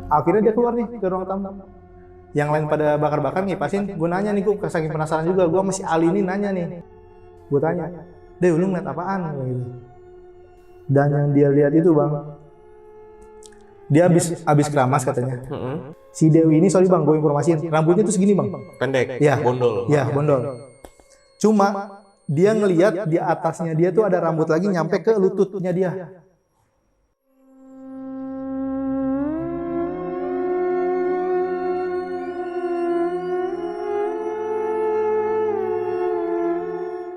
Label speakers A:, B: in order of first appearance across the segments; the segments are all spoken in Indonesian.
A: Akhirnya dia keluar nih ke ruang tamu. Yang lain pada bakar-bakar ngipasin, gue nanya nih, gue saking penasaran juga, gue masih Ali ini nanya nih. Gue tanya, "Deh, lu ngeliat apaan?" Gitu. Dan yang dia lihat itu bang, dia abis keramas katanya. Si Dewi ini, sorry bang, gue informasiin, rambutnya tuh segini bang.
B: Pendek,
A: Ya,
B: bondol.
A: Ya, bondol. Cuma dia ngelihat di atasnya dia tuh ada rambut lagi nyampe ke lututnya dia.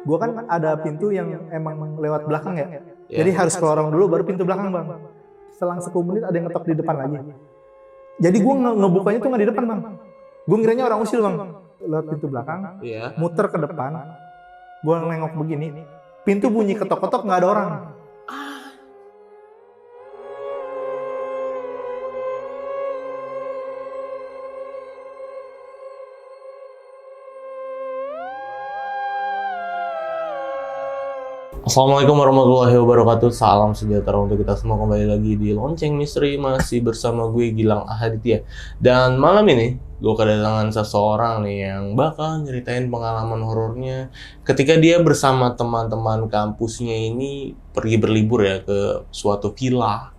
A: Gua kan ada pintu yang emang lewat belakang ya. Jadi harus ke lorong dulu baru pintu belakang bang. Selang 10 menit ada yang ngetok di depan lagi. Jadi gua ngebukanya tuh nggak di depan bang. Gua ngiranya orang usil bang. Lewat pintu belakang, muter ke depan. Gua nengok begini, pintu bunyi ketok-ketok nggak ada orang.
B: Assalamualaikum warahmatullahi wabarakatuh. Salam sejahtera untuk kita semua. Kembali lagi di Lonceng Misteri, masih bersama gue Gilang Ahaditya. Dan malam ini gue kedatangan seseorang nih yang bakal nyeritain pengalaman horornya ketika dia bersama teman-teman kampusnya ini pergi berlibur ya ke suatu villa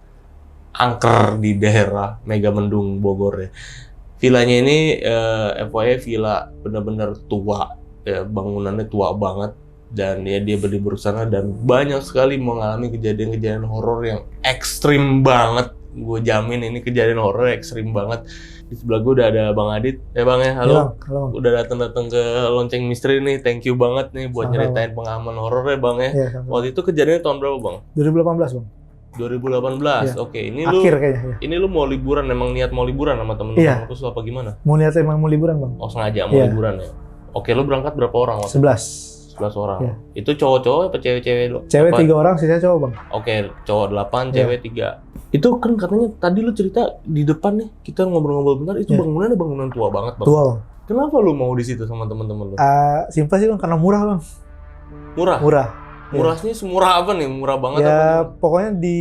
B: angker di daerah Megamendung, Bogor ya. Villanya ini FYI villa benar-benar tua ya, bangunannya tua banget. Dan ya dia berlibur sana dan banyak sekali mengalami kejadian-kejadian horor yang ekstrim banget. Gue jamin ini kejadian horor ekstrim banget. Di sebelah gue udah ada Bang Adit. Ya Bang ya, halo.
A: Halo.
B: Udah datang ke Lonceng Misteri nih. Thank you banget nih buat nyeritain pengalaman horor ya Bang ya. Waktu itu kejadiannya tahun berapa Bang?
A: 2018 bang.
B: 2018. Oke, ini
A: akhir
B: lu
A: kayaknya.
B: Ini lu mau liburan, emang niat mau liburan sama temen-temen terus apa gimana?
A: Mau niat emang mau liburan bang.
B: Oh sengaja mau liburan ya. Oke, lu berangkat berapa orang waktu?
A: 11
B: orang. Itu cowok-cowok apa cewek-cewek dulu?
A: Cewek 3 orang, sisanya cowok bang.
B: Oke, cowok 8, cewek 3. Itu kan katanya tadi lu cerita di depan nih, kita ngobrol-ngobrol bentar, itu bangunannya bangunan tua banget bang.
A: Tua bang.
B: Kenapa lu mau di situ sama teman-teman lu?
A: Simpel sih bang, karena murah bang.
B: Murah? Murahnya semurah apa nih? Murah banget
A: ya,
B: apa?
A: Pokoknya di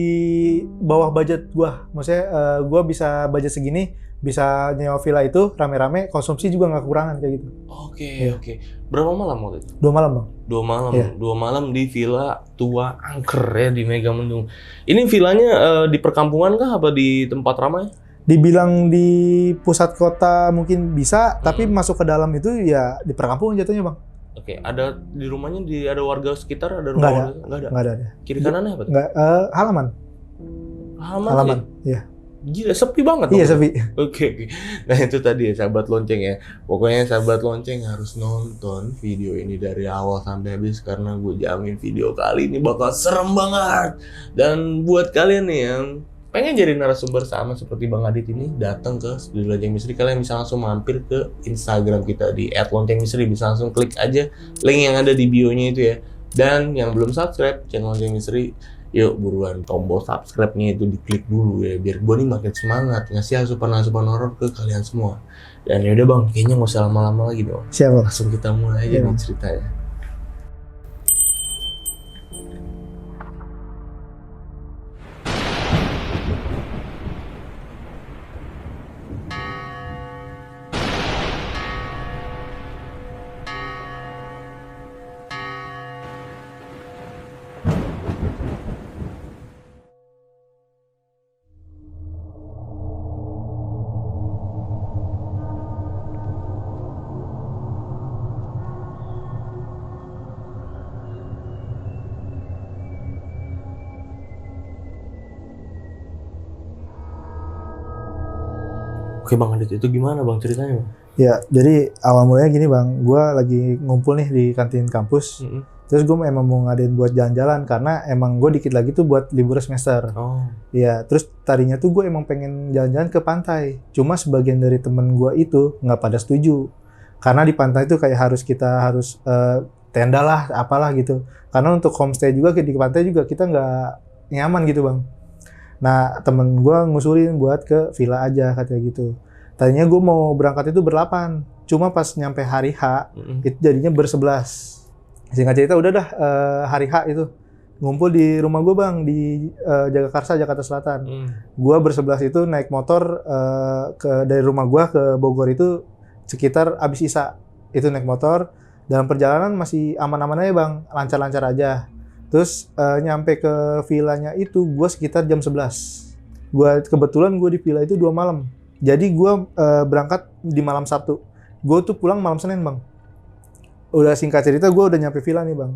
A: bawah budget gua. Maksudnya gua bisa budget segini, bisa nyewa villa itu rame-rame, konsumsi juga nggak kekurangan kayak gitu.
B: Oke. Berapa malam waktu itu?
A: 2 malam bang.
B: 2 malam. 2 malam di villa tua angker ya di Megamendung. Ini villanya di perkampungan kah apa di tempat ramai?
A: Dibilang di pusat kota mungkin bisa, tapi masuk ke dalam itu ya di perkampungan jatuhnya bang.
B: Oke, ada di rumahnya ada warga sekitar, ada rumah warga? Nggak ada. Kiri kanannya apa?
A: Nggak, halaman. Halaman, ya.
B: Gila, sepi banget.
A: Iya, sepi.
B: Oke. Nah itu tadi ya sahabat lonceng ya. Pokoknya sahabat lonceng harus nonton video ini dari awal sampai habis karena gue jamin video kali ini bakal serem banget. Dan buat kalian nih yang pengen jadi narasumber sama seperti Bang Adit ini, datang ke Studio Lonceng Misteri, kalian bisa langsung mampir ke Instagram kita di @loncengmisteri, bisa langsung klik aja link yang ada di bio-nya itu ya. Dan yang belum subscribe channel Lonceng Misteri, yuk buruan tombol subscribe-nya itu diklik dulu ya, biar gue nih makin semangat ngasih asupan-asupan horor ke kalian semua. Dan yaudah Bang, kayaknya nggak usah lama-lama lagi dong.
A: Siap.
B: Langsung kita mulai aja nih ceritanya. Oke Bang Adit, itu gimana Bang ceritanya?
A: Ya, jadi awal mulanya gini Bang, gue lagi ngumpul nih di kantin kampus. Terus gue emang mau ngadain buat jalan-jalan karena emang gue dikit lagi tuh buat libur semester. Ya, terus tadinya tuh gue emang pengen jalan-jalan ke pantai. Cuma sebagian dari temen gue itu nggak pada setuju. Karena di pantai tuh kayak kita harus tenda lah, apalah gitu. Karena untuk homestay juga di pantai juga kita nggak nyaman gitu Bang. Nah, temen gue ngusulin buat ke villa aja katanya gitu. Tadinya gue mau berangkat itu ber-8, cuma pas nyampe hari H, itu jadinya ber-11. Singkat cerita udah dah hari H itu. ngumpul di rumah gue bang di Jagakarsa, Jakarta Selatan. Gue bersebelas itu naik motor dari rumah gue ke Bogor itu sekitar abis Isa. Itu naik motor, dalam perjalanan masih aman-aman aja bang, lancar-lancar aja. Terus nyampe ke villanya itu gue sekitar jam 11. Kebetulan gue di villa itu 2 malam. Jadi gue berangkat di malam Sabtu. Gue tuh pulang malam Senin bang. Udah singkat cerita gue udah nyampe villa nih bang.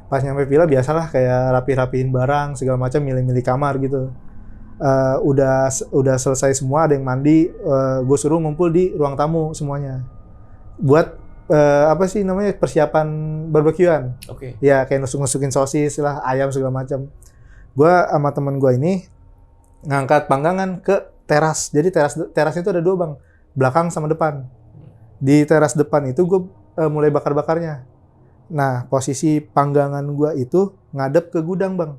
A: Pas nyampe villa biasalah kayak rapi-rapiin barang segala macam, milih-milih kamar gitu. Udah selesai semua, ada yang mandi, gue suruh ngumpul di ruang tamu semuanya buat apa sih namanya, persiapan barbekyuan.
B: Oke.
A: Ya kayak nusuk-nusukin sosis lah, ayam segala macam. Gue sama temen gue ini ngangkat panggangan ke teras. Jadi terasnya itu ada 2 bang, belakang sama depan. Di teras depan itu gue mulai bakar-bakarnya. Nah, posisi panggangan gua itu ngadep ke gudang, Bang.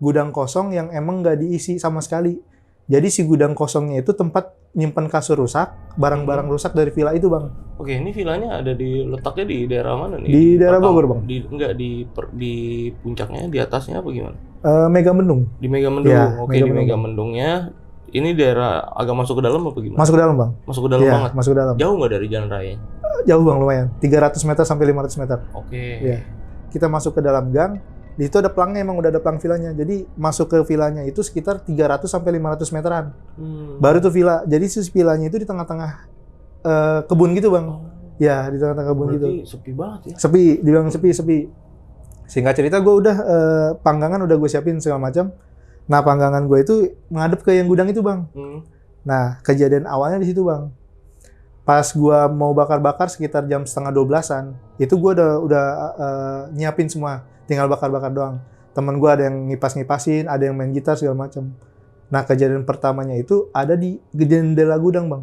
A: Gudang kosong yang emang nggak diisi sama sekali. Jadi si gudang kosongnya itu tempat nyimpen kasur rusak, barang-barang rusak dari villa itu, Bang.
B: Oke, ini villanya letaknya di daerah mana nih?
A: Di daerah Bogor, Bang.
B: Di puncaknya, di atasnya apa gimana?
A: Megamendung.
B: Di Megamendung.
A: Ya,
B: Oke, di Megamendungnya. Ini daerah agak masuk ke dalam apa gimana?
A: Masuk ke dalam, Bang.
B: Masuk ke dalam banget?
A: Masuk ke dalam.
B: Jauh nggak dari jalan raya?
A: Jauh, Bang, lumayan. 300 meter sampai 500 meter.
B: Oke.
A: Ya. Kita masuk ke dalam gang. Di itu ada pelangnya, emang udah ada pelang villanya. Jadi masuk ke villanya itu sekitar 300 sampai 500 meteran. Baru tuh villa. Jadi si villanya itu di tengah-tengah kebun gitu, Bang. Ya, di tengah-tengah kebun gitu.
B: Berarti sepi banget ya?
A: Sepi, dibilang sepi. Singkat cerita gue udah panggangan udah gue siapin segala macam. Nah, panggangan gue itu menghadap ke yang gudang itu, Bang. Nah, kejadian awalnya di situ, Bang. Pas gue mau bakar-bakar sekitar jam 11:30-an, itu gue udah nyiapin semua, tinggal bakar-bakar doang. Temen gue ada yang ngipas-ngipasin, ada yang main gitar segala macam. Nah, kejadian pertamanya itu ada di jendela gudang, Bang.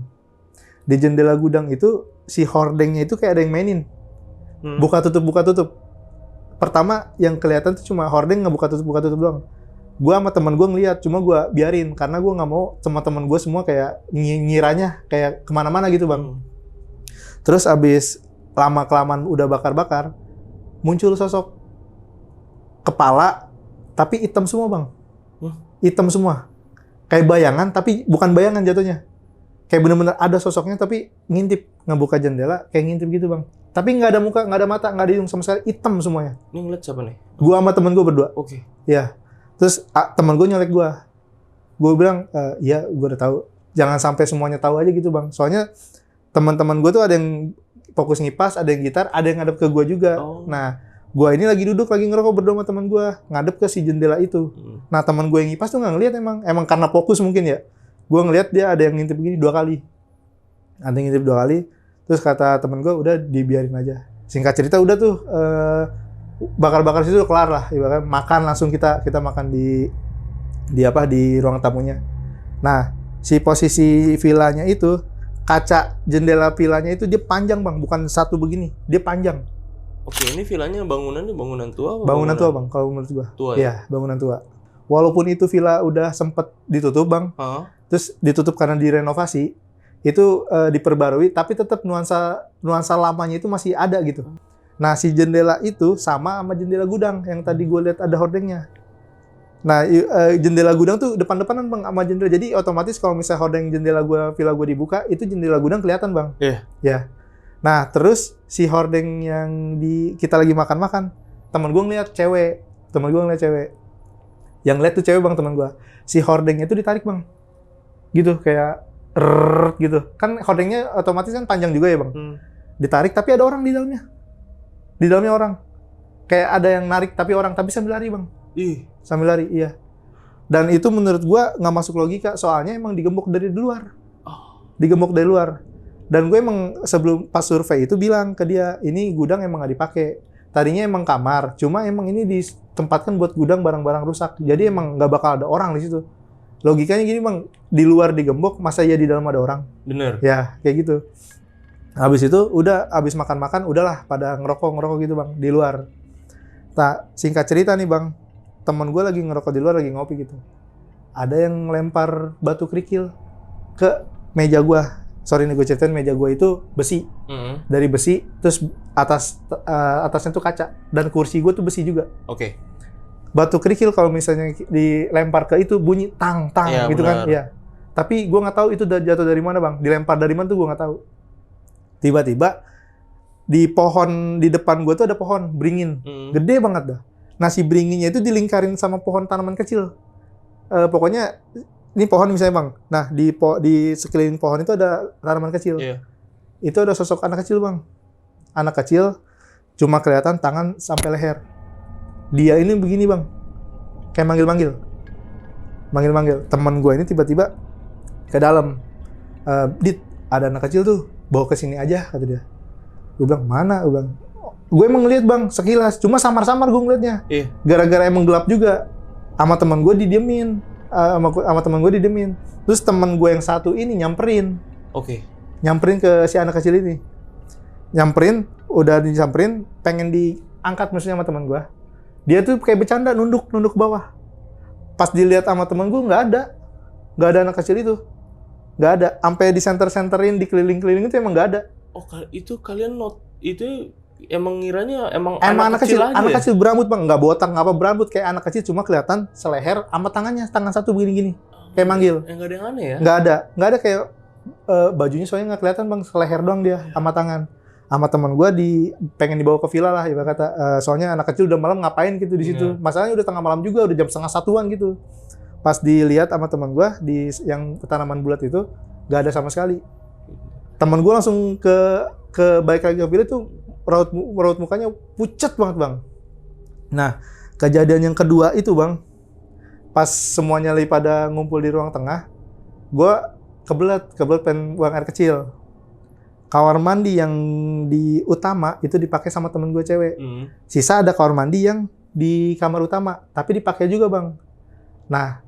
A: Di jendela gudang itu si hordengnya itu kayak ada yang mainin. Buka tutup. Pertama yang kelihatan tuh cuma hordeng buka tutup doang. Gue sama temen gue ngeliat, cuma gue biarin karena gue nggak mau teman-teman gue semua kayak ngiranya kayak kemana-mana gitu, Bang. Terus abis lama-kelamaan udah bakar-bakar, muncul sosok kepala tapi hitam semua, Bang. Hitam semua, kayak bayangan tapi bukan bayangan jatuhnya. Kayak bener-bener ada sosoknya tapi ngintip, ngebuka jendela kayak ngintip gitu, Bang. Tapi nggak ada muka, nggak ada mata, nggak ada hidung sama sekali, hitam semuanya.
B: Ini ngeliat siapa nih?
A: Gue sama temen gue berdua.
B: Oke.
A: Ya. Terus teman gue nyolek gue. Gue bilang, iya gue udah tahu. Jangan sampai semuanya tahu aja gitu, Bang. Soalnya teman-teman gue tuh ada yang fokus ngipas, ada yang gitar, ada yang ngadep ke gue juga. Nah, gue ini lagi duduk, lagi ngerokok berdua sama teman gue, ngadep ke si jendela itu. Nah, teman gue yang ngipas tuh nggak ngeliat emang karena fokus mungkin ya. Gue ngeliat dia ada yang ngintip begini 2 kali. Ada yang ngintip 2 kali. Terus kata teman gue, udah dibiarin aja. Singkat cerita udah tuh bakar-bakar situ kelar lah. Ibaratnya makan langsung kita makan di ruang tamunya. Nah, si posisi villanya itu kaca jendela villanya itu dia panjang, Bang, bukan satu begini, dia panjang.
B: Oke, ini villanya bangunan tua apa?
A: Bangunan tua, Bang, kalau menurut gua.
B: Tua
A: ya? Bangunan tua. Walaupun itu villa udah sempet ditutup, Bang. Terus ditutup karena direnovasi, itu diperbarui, tapi tetap nuansa lamanya itu masih ada gitu. Nah, si jendela itu sama jendela gudang yang tadi gue lihat ada hordengnya. Nah, jendela gudang tuh depan-depanan, Bang, sama jendela. Jadi otomatis kalau misalnya hordeng villa gue dibuka, itu jendela gudang kelihatan, Bang.
B: Iya.
A: Ya. Nah, terus si hordeng yang kita lagi makan-makan, temen gue ngeliat cewek. Yang lihat tuh cewek, Bang, temen gue. Si hordengnya itu ditarik, Bang. Gitu, kayak gitu. Kan hordengnya otomatis kan panjang juga ya, Bang. Ditarik, tapi ada orang di dalamnya. Di dalamnya orang. Kayak ada yang narik tapi sambil lari, Bang. Sambil lari, iya. Dan itu menurut gua nggak masuk logika, soalnya emang digembok dari luar. Digembok dari luar. Dan gue emang sebelum pas survei itu bilang ke dia, ini gudang emang nggak dipakai. Tadinya emang kamar, cuma emang ini ditempatkan buat gudang barang-barang rusak. Jadi emang nggak bakal ada orang di situ. Logikanya gini, Bang, di luar digembok, masa iya di dalam ada orang?
B: Bener.
A: Ya, kayak gitu. Habis itu habis makan-makan udahlah pada ngerokok gitu, Bang, di luar. Nah, singkat cerita nih, Bang, temen gue lagi ngerokok di luar, lagi ngopi gitu. Ada yang ngelempar batu kerikil ke meja gue. Sorry nih gue ceritain, meja gue itu besi. Dari besi, terus atasnya tuh kaca. Dan kursi gue tuh besi juga.
B: Oke.
A: batu kerikil kalau misalnya dilempar ke itu bunyi tang
B: Iya,
A: gitu
B: benar.
A: kan. Iya. Tapi gue nggak tahu itu jatuh dari mana bang. Dilempar dari mana tuh gue nggak tahu. Tiba-tiba di pohon di depan gue tuh ada pohon beringin, gede banget dah. Nah si beringinnya itu dilingkarin sama pohon tanaman kecil. Pokoknya ini pohon misalnya bang. Nah di sekeliling pohon itu ada tanaman kecil.
B: Iya.
A: Itu ada sosok anak kecil bang. Anak kecil cuma kelihatan tangan sampai leher. Dia ini begini bang, kayak manggil-manggil. Teman gue ini tiba-tiba ke dalam. Dit, ada anak kecil tuh, bawa ke sini aja kata dia. Gue bilang mana? Gue emang ngeliat bang sekilas, cuma samar-samar gue ngeliatnya.
B: Iya.
A: Gara-gara emang gelap juga. Sama teman gue didiemin. Terus teman gue yang satu ini nyamperin.
B: Oke.
A: Nyamperin ke si anak kecil ini. Udah disamperin, pengen diangkat maksudnya sama teman gue. Dia tuh kayak bercanda nunduk ke bawah. Pas dilihat sama teman gue nggak ada anak kecil itu, nggak ada. Sampai di senterin di keliling itu emang nggak ada.
B: Oh itu kalian itu emang ngiranya emang
A: anak kecil
B: aja
A: anak
B: ya?
A: kecil berambut bang, nggak botak nggak apa berambut kayak anak kecil, cuma kelihatan seleher sama tangan satu begini kayak manggil.
B: Nggak ada yang aneh ya?
A: Nggak ada kayak bajunya soalnya nggak kelihatan bang, seleher doang dia sama tangan. Sama teman gue pengen dibawa ke villa lah, ibarat kata. Soalnya anak kecil udah malam ngapain gitu di situ. Masalahnya udah tengah malam juga, udah jam 1:30 gitu. Pas dilihat sama teman gue di yang tanaman bulat itu, nggak ada sama sekali. Teman gue langsung ke balik lagi ke villa itu, raut mukanya pucat banget bang. Nah, kejadian yang kedua itu bang, pas semuanya lagi pada ngumpul di ruang tengah, gue kebelet pengen buang air kecil. Kamar mandi yang di utama itu dipakai sama temen gue cewek. Sisa ada kamar mandi yang di kamar utama, tapi dipakai juga bang. Nah,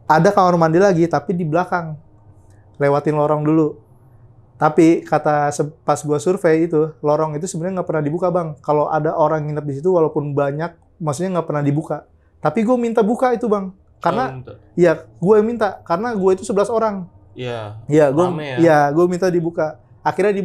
A: ada kamar mandi lagi tapi di belakang, lewatin lorong dulu. Tapi pas gue survei itu, lorong itu sebenarnya nggak pernah dibuka bang. Kalau ada orang nginep di situ, walaupun banyak, maksudnya nggak pernah dibuka. Tapi gue minta buka itu bang, karena ya gue minta karena gue itu 11 orang.
B: Iya.
A: Gue minta dibuka. Akhirnya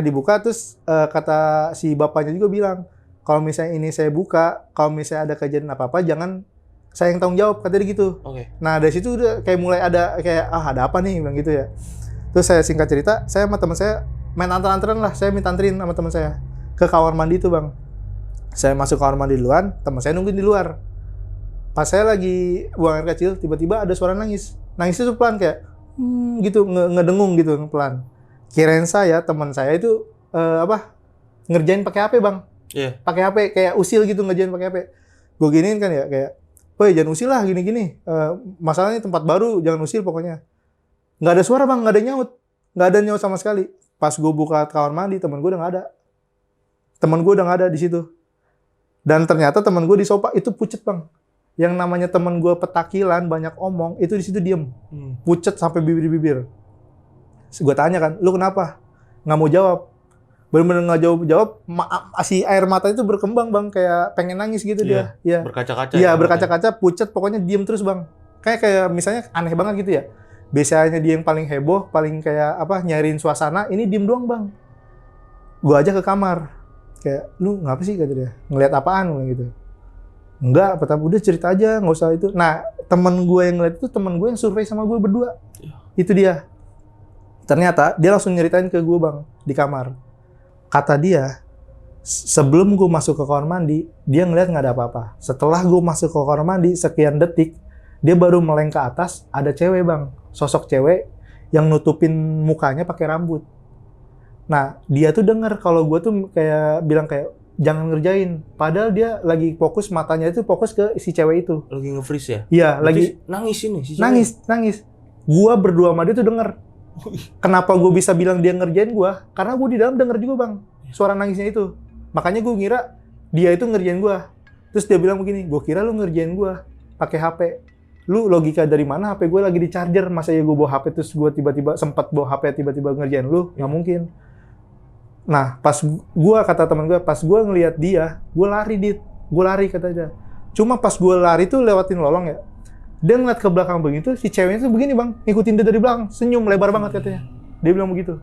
A: dibuka terus kata si bapaknya juga bilang, kalau misalnya ini saya buka, kalau misalnya ada kejadian apa-apa jangan saya yang tanggung jawab, katanya gitu. Nah dari situ udah kayak mulai ada kayak ada apa nih bilang gitu ya. Terus saya singkat cerita, saya sama teman saya main antar-antaran lah, saya minta anterin sama teman saya ke kamar mandi itu bang. Saya masuk kamar mandi duluan, teman saya nungguin di luar. Pas saya lagi buang air kecil, tiba-tiba ada suara nangis. Nangisnya tuh pelan kayak gitu, ngedengung gitu pelan. Kirain teman saya itu ngerjain pakai HP bang.
B: Iya.
A: Pakai HP kayak usil gitu, ngerjain pakai HP. Gue giniin kan ya kayak, woi jangan usil lah gini-gini. Masalahnya tempat baru, jangan usil pokoknya. Nggak ada suara bang, nggak ada nyaut sama sekali. Pas gue buka kamar mandi, teman gue udah nggak ada di situ. Dan ternyata teman gue di sofa itu pucet bang. Yang namanya teman gue petakilan, banyak omong, itu di situ diem, pucet sampai bibir-bibir. Gue tanya kan, lu kenapa? Nggak mau jawab. Bener-bener nggak jawab. Si air mata itu berkembang bang, kayak pengen nangis gitu dia. Iya.
B: Berkaca-kaca.
A: Iya, berkaca-kaca, pucet, pokoknya diem terus bang. Kayak misalnya aneh banget gitu ya. Biasanya dia yang paling heboh, paling kayak nyariin suasana. Ini diem doang bang. Gue aja ke kamar. Kayak, lu ngapa sih kata dia? Ngeliat apaan gitu? Enggak, udah cerita aja, nggak usah itu. Nah, temen gue yang ngeliat itu temen gue yang survei sama gue berdua. Itu dia. Ternyata dia langsung nyeritain ke gue bang di kamar. Kata dia, sebelum gue masuk ke kamar mandi, dia ngeliat nggak ada apa-apa. Setelah gue masuk ke kamar mandi sekian detik, dia baru meleng ke atas, ada cewek bang, sosok cewek yang nutupin mukanya pakai rambut. Nah dia tuh denger kalau gue tuh kayak bilang kayak jangan ngerjain. Padahal dia lagi fokus, matanya itu fokus ke si cewek itu.
B: Lagi nge-freeze ya?
A: Iya, lagi
B: nangis ini si cewek.
A: Nangis. Gue berdua sama dia tuh denger. Kenapa gue bisa bilang dia ngerjain gue? Karena gue di dalam denger juga bang, suara nangisnya itu. Makanya gue ngira dia itu ngerjain gue. Terus dia bilang begini, gue kira lu ngerjain gue pakai HP. Lu logika dari mana? HP gue lagi di charger, masa ya gue bawa HP terus gue tiba-tiba sempat bawa HP tiba-tiba ngerjain lu? Nggak mungkin. Nah, kata teman gue, pas gue ngelihat dia, gue lari kata dia. Cuma pas gue lari tuh lewatin lolong ya. Dia ngeliat ke belakang begitu, si ceweknya tuh begini bang, ngikutin dia dari belakang, senyum lebar banget katanya. Dia bilang begitu.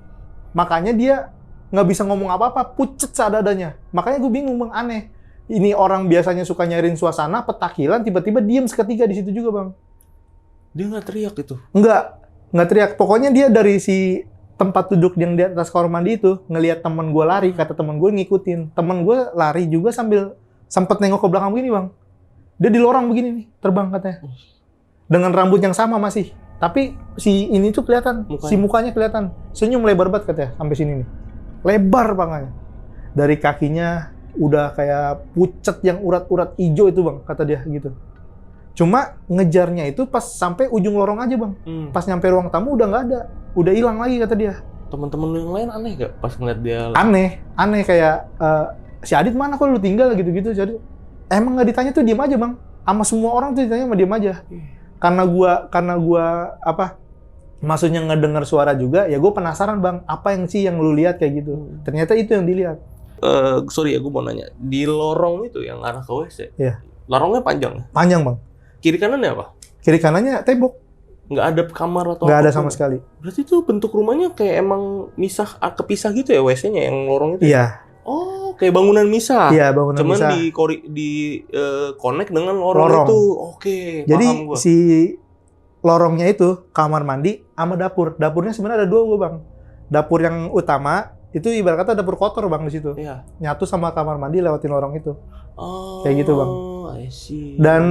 A: Makanya dia nggak bisa ngomong apa-apa, pucet seadanya. Makanya gue bingung bang, aneh. Ini orang biasanya suka nyariin suasana, petakilan, tiba-tiba diem seketika di situ juga, Bang.
B: Dia nggak teriak itu?
A: Nggak teriak. Pokoknya dia dari si tempat duduk yang di atas kamar mandi itu, ngelihat temen gue lari, kata temen gue ngikutin. Temen gue lari juga sambil sempet nengok ke belakang begini, Bang. Dia di lorong begini nih, terbang katanya. Dengan rambut yang sama masih. Tapi si ini tuh kelihatan, si mukanya kelihatan. Senyum lebar banget katanya, sampai sini nih. Lebar banget. Dari kakinya udah kayak pucet yang urat-urat hijau itu, Bang, kata dia gitu. Cuma ngejarnya itu pas sampai ujung lorong aja, Bang. Pas nyampe ruang tamu udah nggak ada. Udah hilang lagi kata dia.
B: Teman-teman yang lain aneh gak pas ngeliat dia?
A: Aneh kayak si Adit mana kok lu tinggal gitu-gitu. Jadi emang nggak ditanya tuh diem aja, Bang. Sama semua orang tuh ditanya sama diem aja. Karena gua apa? Maksudnya ngedengar suara juga, ya gue penasaran, Bang. Apa yang sih yang lu lihat kayak gitu? Ternyata itu yang dilihat.
B: Sorry ya, gue mau nanya. Di lorong itu yang arah ke WC,
A: iya.
B: Lorongnya panjang?
A: Panjang, Bang.
B: Kiri kanannya apa?
A: Kiri kanannya tembok.
B: Nggak ada kamar atau
A: nggak ada sama sekali.
B: Berarti itu bentuk rumahnya kayak emang kepisah gitu ya WC-nya yang lorong itu?
A: Iya.
B: Oh, kayak bangunan misah.
A: Iya, bangunan misah.
B: Cuman di connect dengan lorong itu. Oke,
A: jadi
B: paham gua.
A: Si lorongnya itu kamar mandi sama dapur. Dapurnya sebenarnya ada dua, Bang. Dapur yang utama itu ibarat kata dapur kotor, Bang, di situ.
B: Iya.
A: Nyatu sama kamar mandi lewatin lorong itu.
B: Oh.
A: Kayak gitu, Bang.
B: I see.
A: Dan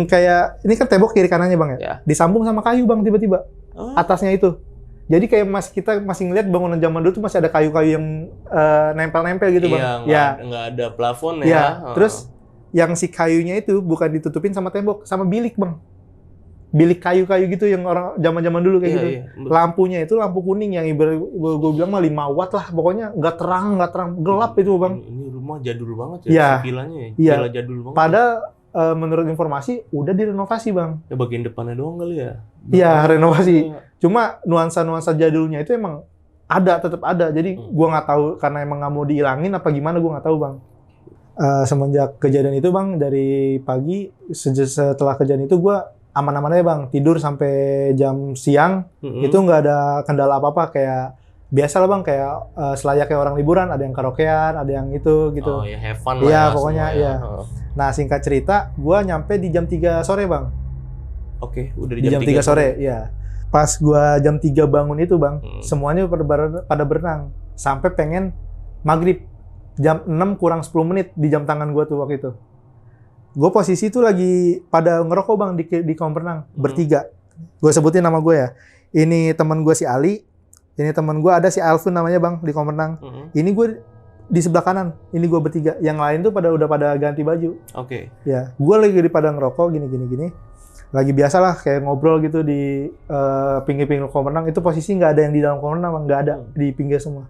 A: kayak ini kan tembok kiri kanannya, Bang, ya.
B: Yeah.
A: Disambung sama kayu, Bang, tiba-tiba. Atasnya kita masih ngeliat bangunan zaman dulu tuh masih ada kayu-kayu yang nempel-nempel gitu, Bang.
B: Iya, nggak ada plafon ya.
A: Iya. Terus yang si kayunya itu bukan ditutupin sama tembok, sama bilik, Bang. Bilik kayu-kayu gitu yang orang zaman-zaman dulu kayak gitu. Iya. Lampunya itu lampu kuning yang gue bilang mah 5 watt lah, pokoknya nggak terang, gelap itu, Bang.
B: Ini rumah jadul banget ya, vilanya ya.
A: Iya.
B: Villa jadul banget.
A: Padahal menurut informasi udah direnovasi, Bang.
B: Ya bagian depannya doang kali ya.
A: Iya, renovasi. Cuma nuansa-nuansa jadulnya itu emang tetap ada. Jadi gua nggak tahu karena emang nggak mau dihilangin apa gimana, gua nggak tahu, Bang. Semenjak kejadian itu, Bang, dari pagi setelah kejadian itu gua aman-aman aja, Bang. Tidur sampai jam siang, itu nggak ada kendala apa-apa. Kayak biasa lah, Bang, kayak selayaknya orang liburan, ada yang karaokean, ada yang itu gitu.
B: Oh ya, have fun lah.
A: Iya, pokoknya iya. Nah, singkat cerita, gua nyampe di jam 3 sore, Bang.
B: Oke, udah
A: di jam 3 sore, iya. Pas gua jam 3 bangun itu, Bang, semuanya pada berenang. Sampai pengen maghrib. Jam 6 kurang 10 menit di jam tangan gua tuh waktu itu. Gue posisi tuh lagi pada ngerokok, Bang, di kolam renang, bertiga. Gue sebutin nama gue ya. Ini teman gue si Ali, ini teman gue ada si Alvin namanya, Bang, di kolam renang. Ini gue di sebelah kanan, ini gue bertiga. Yang lain tuh udah pada ganti baju.
B: Oke.
A: Ya, gue lagi pada ngerokok gini. Lagi biasa lah kayak ngobrol gitu di pinggir-pinggir kolam renang. Itu posisi nggak ada yang di dalam kolam renang, Bang, nggak ada, di pinggir semua.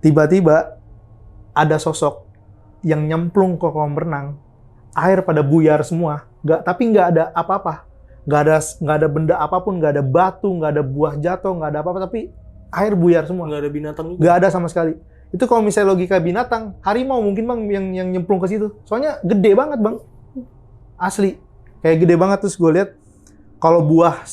A: Tiba-tiba ada sosok yang nyemplung ke kolam renang. Air pada buyar semua, tapi nggak ada apa-apa, nggak ada benda apapun, nggak ada batu, nggak ada buah jatuh, nggak ada apa-apa, tapi air buyar semua.
B: Nggak ada binatang juga?
A: Nggak ada sama sekali. Itu kalau misalnya logika binatang, harimau mungkin, Bang, yang nyemplung ke situ. Soalnya gede banget, Bang, asli, kayak gede banget. Terus gue lihat kalau buah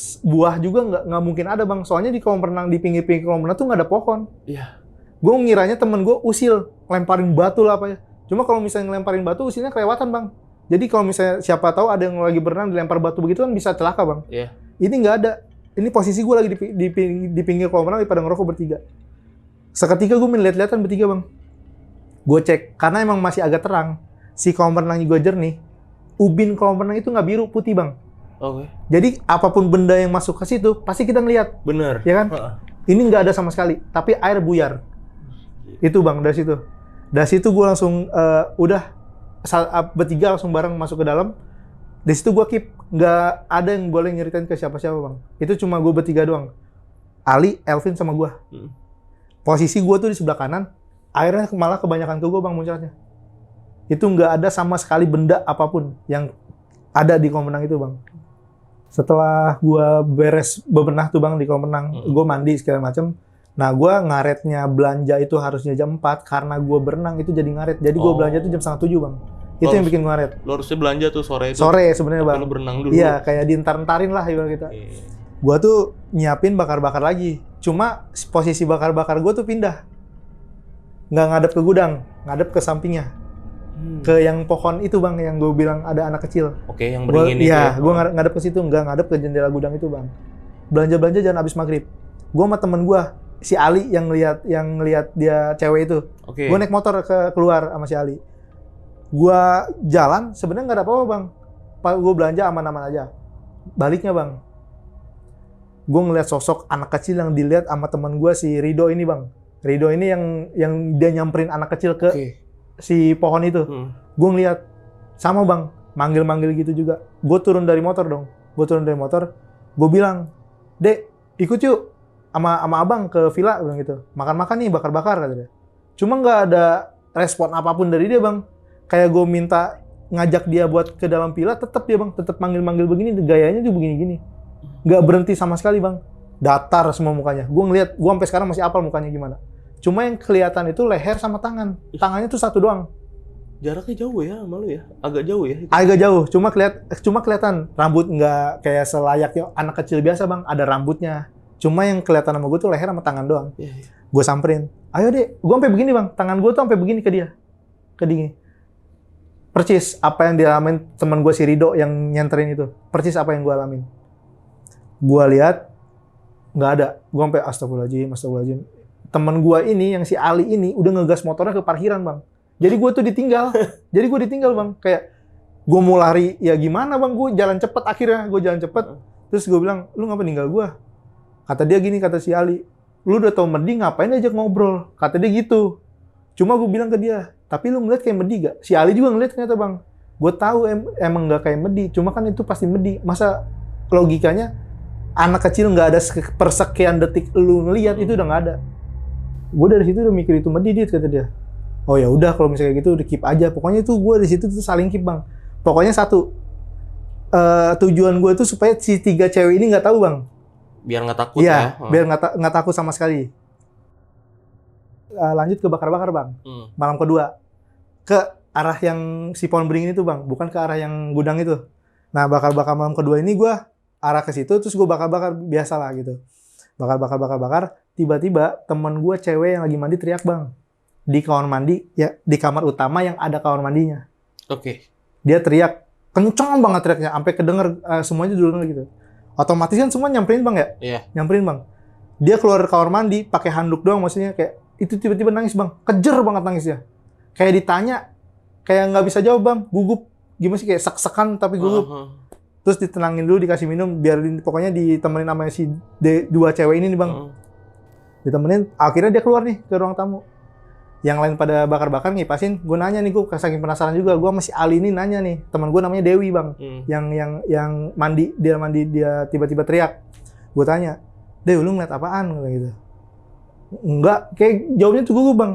A: juga nggak mungkin ada, Bang. Soalnya di kolam renang, di pinggir-pinggir kolam renang tuh nggak ada pohon.
B: Iya.
A: Gue ngiranya temen gue usil, lemparin batu lah apa ya. Cuma kalau misalnya ngelemparin batu, usilnya kelewatan, Bang. Jadi kalau misalnya siapa tahu ada yang lagi berenang dilempar batu begitu kan bisa celaka, Bang.
B: Iya.
A: Ini nggak ada. Ini posisi gue lagi di pinggir kolam renang pada ngerokok bertiga. Seketika gue lihat-lihatan bertiga, Bang. Gue cek karena emang masih agak terang. Si kolam renang gue jernih. Ubin kolam renang itu nggak biru, putih, Bang.
B: Oke.
A: Jadi apapun benda yang masuk ke situ pasti kita ngelihat.
B: Bener.
A: Ya kan? Ini nggak ada sama sekali. Tapi air buyar. Itu, Bang, dari situ. Dari situ gue langsung bertiga langsung bareng masuk ke dalam. Di situ gue keep, nggak ada yang boleh nyeritain ke siapa-siapa, Bang. Itu cuma gue bertiga doang. Ali, Elvin sama gue. Posisi gue tuh di sebelah kanan, airnya malah kebanyakan ke gue, Bang, muncratnya. Itu nggak ada sama sekali benda apapun yang ada di kolam renang itu, Bang. Setelah gue beres bebenah tuh, Bang, di kolam renang, gue mandi segala macem. Nah, gue ngaretnya belanja itu harusnya jam 4, karena gue berenang itu jadi ngaret. Jadi gue belanja itu jam 6:30, Bang. Itu yang bikin gue ngaret.
B: Lo harusnya belanja tuh sore itu.
A: Sore sebenarnya, Bang.
B: Lo berenang dulu.
A: Iya, kayak dientar-entarin lah ibarat kita. Gue tuh nyiapin bakar-bakar lagi. Cuma posisi bakar-bakar gue tuh pindah. Nggak ngadep ke gudang, ngadep ke sampingnya. ke yang pohon itu bang, yang gue bilang ada anak kecil.
B: Oke, yang beringin itu
A: ya? Gue ngadep ke situ, nggak ngadep ke jendela gudang itu bang. Belanja jangan habis maghrib. Gue sama temen gue, si Ali yang ngeliat dia cewek itu. Gue naik motor keluar sama si Ali. Gue jalan, sebenarnya nggak ada apa-apa bang. Gue belanja aman-aman aja. Baliknya bang, gue ngeliat sosok anak kecil yang dilihat sama temen gue si Rido ini bang. Rido ini yang dia nyamperin anak kecil ke si pohon itu. Gue ngeliat sama bang, manggil gitu juga. Gue turun dari motor dong. Gue bilang, Dek, ikut yuk sama abang ke villa, bilang gitu. Makan nih, bakar kata dia. Cuma nggak ada respon apapun dari dia bang. Kayak gue minta ngajak dia buat ke dalam villa, tetap dia bang, tetap manggil begini, gayanya tuh begini. Nggak berhenti sama sekali bang. Datar semua mukanya. Gue ngeliat, gue sampai sekarang masih apal mukanya gimana. Cuma yang kelihatan itu leher sama tangan. Tangannya tuh satu doang.
B: Jaraknya jauh ya sama lu ya? Agak jauh ya?
A: Agak jauh. Cuma kelihatan rambut nggak kayak selayaknya anak kecil biasa bang. Ada rambutnya. Cuma yang kelihatan sama gue tuh leher sama tangan doang. Gue samperin. Ayo deh. Gue sampai begini bang. Tangan gue tuh sampai begini ke dia. Ke dingin. Percis apa yang dialamin teman gue si Rido yang nyenterin itu. Percis apa yang gue alamin. Gue lihat nggak ada. Gue sampai astagfirullahaladzim. Temen gue ini yang si Ali ini udah ngegas motornya ke parkiran bang. Jadi gue tuh ditinggal. Bang. Kayak gue mau lari ya gimana bang. Gue jalan cepet akhirnya. Terus gue bilang, lu ngapa ninggal gue? Kata dia gini, kata si Ali. Lu udah tau Medi ngapain ajak ngobrol? Kata dia gitu. Cuma gue bilang ke dia, tapi lu ngeliat kayak Medi gak? Si Ali juga ngeliat ternyata bang. Gue tahu emang gak kayak Medi. Cuma kan itu pasti Medi. Masa logikanya anak kecil nggak ada persekian detik lu ngeliat itu udah nggak ada. Gue dari situ udah mikir itu Medi kata dia. Oh ya udah kalau misalnya gitu udah keep aja. Pokoknya itu gue di situ tuh saling keep bang. Pokoknya satu tujuan gue tuh supaya si 3 cewek ini nggak tahu bang.
B: Biar nggak takut ya.
A: Biar nggak takut sama sekali. Lanjut ke bakar-bakar bang. Malam kedua ke arah yang si pohon beringin itu bang, bukan ke arah yang gudang itu. Nah bakar-bakar malam kedua ini gue arah ke situ, terus gue bakar-bakar biasa lah gitu. Bakar. Tiba-tiba teman gue cewek yang lagi mandi teriak bang. Di kamar mandi, ya di kamar utama yang ada kamar mandinya. Dia teriak, kenceng banget teriaknya, sampai kedenger semuanya dulu gitu. Otomatis kan semua nyamperin bang ya?
B: Iya.
A: Nyamperin bang. Dia keluar kamar mandi, pakai handuk doang maksudnya kayak, itu tiba-tiba nangis bang. Kejer banget nangisnya. Kayak ditanya, kayak nggak bisa jawab bang, gugup. Gimana sih, kayak sek-sekan tapi gugup. Terus ditenangin dulu, dikasih minum, biar pokoknya ditemenin sama si 2 cewek ini nih bang. Ditemenin, akhirnya dia keluar nih ke ruang tamu. Yang lain pada bakar-bakar ngipasin, gue nanya nih, gue saking penasaran juga, gue masih Ali ini nanya nih, teman gue namanya Dewi bang, yang mandi, dia tiba-tiba teriak. Gue tanya, Dewi lu ngeliat apaan? Gitu. Enggak, kayak jawabnya tuh gue bang.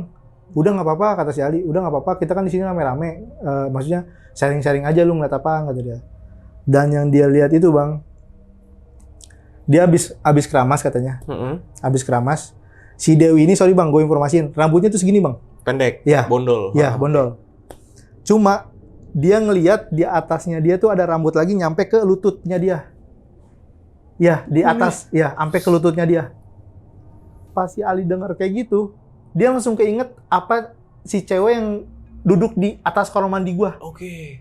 A: Udah nggak apa-apa kata si Ali, udah nggak apa-apa, kita kan di sini rame-rame, maksudnya sharing-sharing aja, lu ngeliat apaan kata dia. Dan yang dia lihat itu bang, dia habis keramas katanya, habis keramas. Si Dewi ini, sorry bang, gue informasiin, rambutnya tuh segini bang.
B: Pendek?
A: Ya.
B: Bondol?
A: Ya, bondol. Cuma, dia ngelihat di atasnya dia tuh ada rambut lagi nyampe ke lututnya dia. Ya, di atas, ya, sampai ke lututnya dia. Pas si Ali denger kayak gitu, dia langsung keinget apa si cewek yang duduk di atas kamar mandi gua.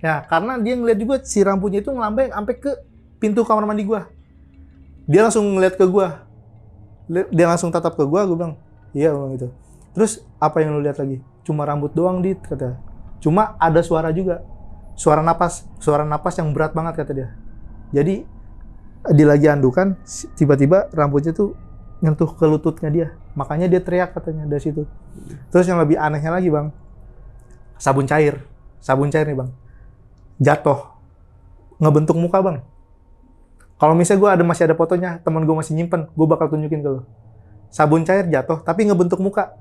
A: Ya, karena dia ngeliat juga si rambutnya itu ngelambai sampai ke pintu kamar mandi gua. Dia langsung ngeliat ke gua. Dia langsung tatap ke gue bilang, iya bilang gitu. Terus apa yang lu lihat lagi? Cuma rambut doang dit kata. Cuma ada suara juga, suara napas yang berat banget kata dia. Jadi di lagi andukan, tiba-tiba rambutnya tuh nyentuh ke lututnya dia. Makanya dia teriak katanya dari situ. Terus yang lebih anehnya lagi bang, sabun cair nih bang, jatuh, ngebentuk muka bang. Kalau misalnya masih ada fotonya, teman gue masih nyimpen, gue bakal tunjukin ke lo. Sabun cair jatuh, tapi ngebentuk muka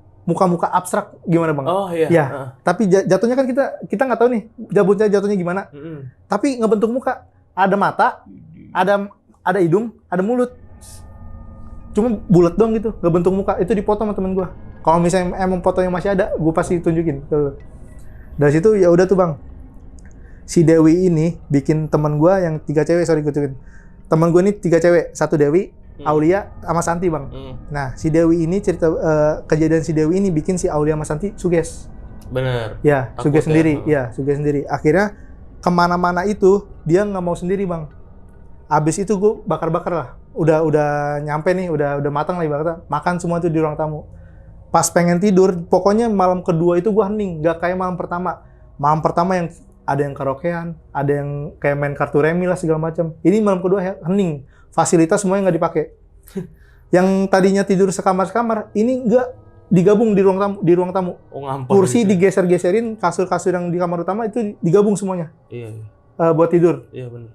A: abstrak gimana bang?
B: Oh iya.
A: Ya, tapi jatuhnya kan kita nggak tahu nih, sabun cair jatuhnya gimana. Tapi ngebentuk muka, ada mata, ada hidung, ada mulut. Cuma bulat doang gitu, ngebentuk muka. Itu dipoto sama temen gue. Kalau misalnya emang fotonya masih ada, gue pasti tunjukin ke lo. Dari situ ya udah tuh bang. Si Dewi ini bikin temen gue yang 3 cewek, sorry gue tunjukin. Temen gue ini 3 cewek, 1 Dewi, Aulia, sama Santi bang. Nah si Dewi ini kejadian si Dewi ini bikin si Aulia sama Santi suges.
B: Bener.
A: Ya,
B: Takut
A: sugesti sendiri. Ya, sugesti sendiri. Akhirnya kemana-mana itu dia nggak mau sendiri bang. Abis itu gue bakar-bakar lah. Udah nyampe nih, udah matang lah ibaratnya. Makan semua tuh di ruang tamu. Pas pengen tidur, pokoknya malam kedua itu gue hening. Gak kayak malam pertama. Malam pertama yang ada yang karaokean, ada yang kayak main kartu remi lah segala macam. Ini malam kedua hening. Fasilitas semuanya nggak dipakai. Yang tadinya tidur sekamar-sekamar, ini nggak digabung di ruang tamu.
B: Oh, ngampar
A: kursi
B: gitu.
A: digeser-geserin, kasur-kasur yang di kamar utama itu digabung semuanya.
B: Iya.
A: Buat tidur.
B: Iya benar.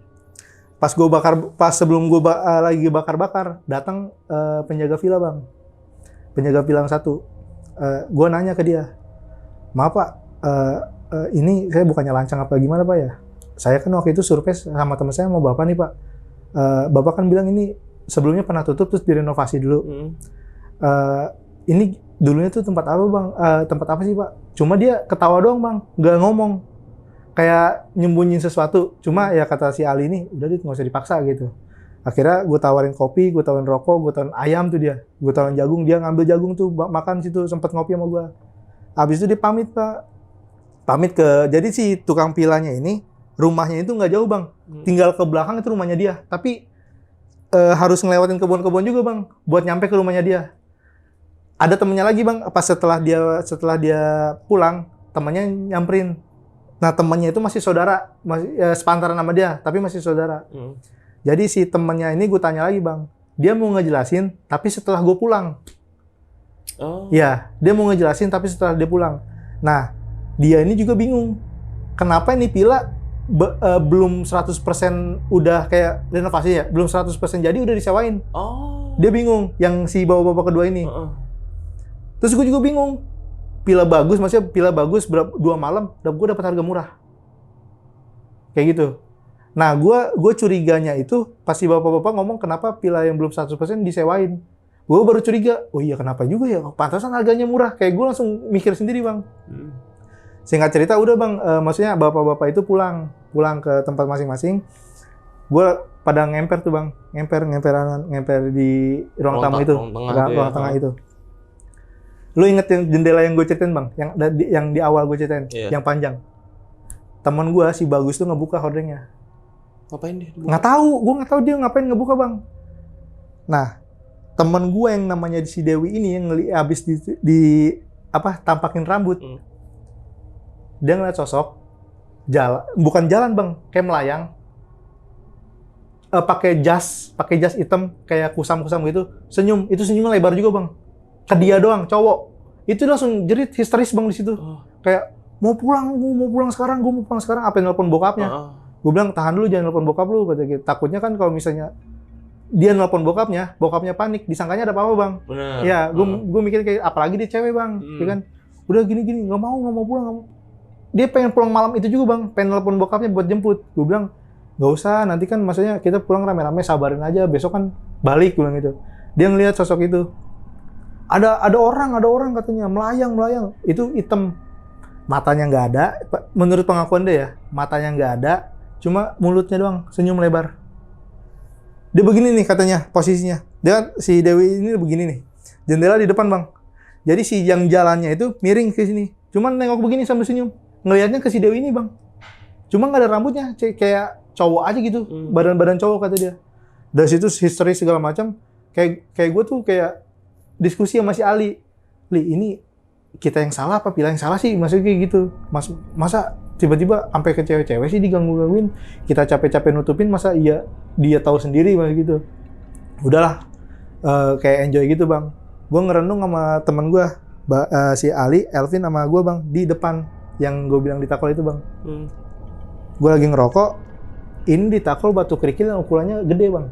A: Pas sebelum gue lagi bakar-bakar, datang penjaga villa bang. Penjaga villa yang satu. Gue nanya ke dia, maaf pak, ini saya bukannya lancang apa gimana pak ya? Saya kan waktu itu survei sama teman saya mau bapak nih pak. Bapak kan bilang ini sebelumnya pernah tutup terus direnovasi dulu. Ini dulunya tuh tempat apa bang? Tempat apa sih pak? Cuma dia ketawa doang bang, nggak ngomong. Kayak nyembunyiin sesuatu. Cuma ya kata si Ali ini, udah nggak usah dipaksa gitu. Akhirnya gue tawarin kopi, gue tawarin rokok, gue tawarin ayam tuh dia. Gue tawarin jagung, dia ngambil jagung tuh makan situ, sempet ngopi sama gue. Habis itu dia pamit pak. Pamit jadi si tukang pilanya ini, rumahnya itu nggak jauh bang. Tinggal ke belakang itu rumahnya dia. Tapi harus ngelewatin kebun-kebun juga bang, buat nyampe ke rumahnya dia. Ada temennya lagi bang, pas setelah dia pulang, temannya nyamperin. Nah temannya itu masih saudara, masih sepantaran sama dia, tapi masih saudara. Jadi si temannya ini gue tanya lagi bang, dia mau ngejelasin, tapi setelah gue pulang.
B: Oh.
A: Ya, dia mau ngejelasin, tapi setelah dia pulang. Nah, dia ini juga bingung, kenapa ini villa belum 100% udah kayak renovasi ya, belum 100% jadi udah disewain.
B: Oh.
A: Dia bingung, yang si bapak-bapak kedua ini. Terus gue juga bingung. Villa bagus, maksudnya villa bagus 2 malam, dan gue dapat harga murah. Kayak gitu. Nah, gue curiganya itu pas si bapak-bapak ngomong kenapa villa yang belum 100% disewain. Gue baru curiga, oh iya kenapa juga ya, pantasan harganya murah. Kayak gue langsung mikir sendiri bang. Singkat cerita udah bang, maksudnya bapak-bapak itu pulang ke tempat masing-masing. Gue pada ngemper tuh bang, ngemper di ruang tamu itu, ruang tengah itu. Lu inget yang jendela yang gue ceritain bang, yang di awal gue ceritain, yang panjang. Temen gue si Bagus tuh ngebuka hordengnya.
B: Ngapain dia?
A: Gue nggak tahu dia ngapain ngebuka bang. Nah, temen gue yang namanya si Dewi ini yang habis tampakin rambut, dia ngeliat sosok bukan jalan bang, kayak melayang, pakai jas hitam kayak kusam-kusam gitu, itu senyumnya lebar juga bang. Ke dia doang, cowok. Itu langsung jerit histeris bang di situ. Kayak mau pulang sekarang, apa yang nelpon bokapnya. Gue bilang tahan dulu, jangan nelpon bokap lu, kata gitu. Takutnya kan kalau misalnya dia nelpon bokapnya panik, disangkanya ada apa-apa bang.
B: Bener.
A: Ya, gue mikir kayak apalagi dia cewek bang, ya kan. Udah gini nggak mau pulang. Dia pengen pulang malam itu juga bang, pengen nelpon bokapnya buat jemput. Gue bilang nggak usah, nanti kan maksudnya kita pulang rame-rame, sabarin aja, besok kan balik, gue bilang gitu. Dia ngelihat sosok itu. Ada orang katanya melayang, itu hitam, matanya nggak ada, menurut pengakuan dia ya, matanya nggak ada, cuma mulutnya doang, senyum lebar. Dia begini nih katanya posisinya, dia si Dewi ini begini nih, jendela di depan bang, jadi si yang jalannya itu miring ke sini, cuman nengok begini sambil senyum, ngelihatnya ke si Dewi ini bang, cuma nggak ada rambutnya, kayak cowok aja gitu, badan cowok kata dia. Dari situ histeris segala macam, kayak gue tuh kayak diskusi sama si Ali, ini kita yang salah apa Pila yang salah sih, maksudnya kayak gitu. Masa tiba-tiba sampai ke cewek-cewek sih diganggu-gangguin, kita capek-capek nutupin, masa iya dia tahu sendiri maksud gitu. Udahlah, kayak enjoy gitu bang. Gue ngerenung sama temen gue, si Ali, Elvin sama gue bang, di depan yang gue bilang ditakol itu bang. Gue lagi ngerokok, ini ditakol batu kerikil yang ukurannya gede bang.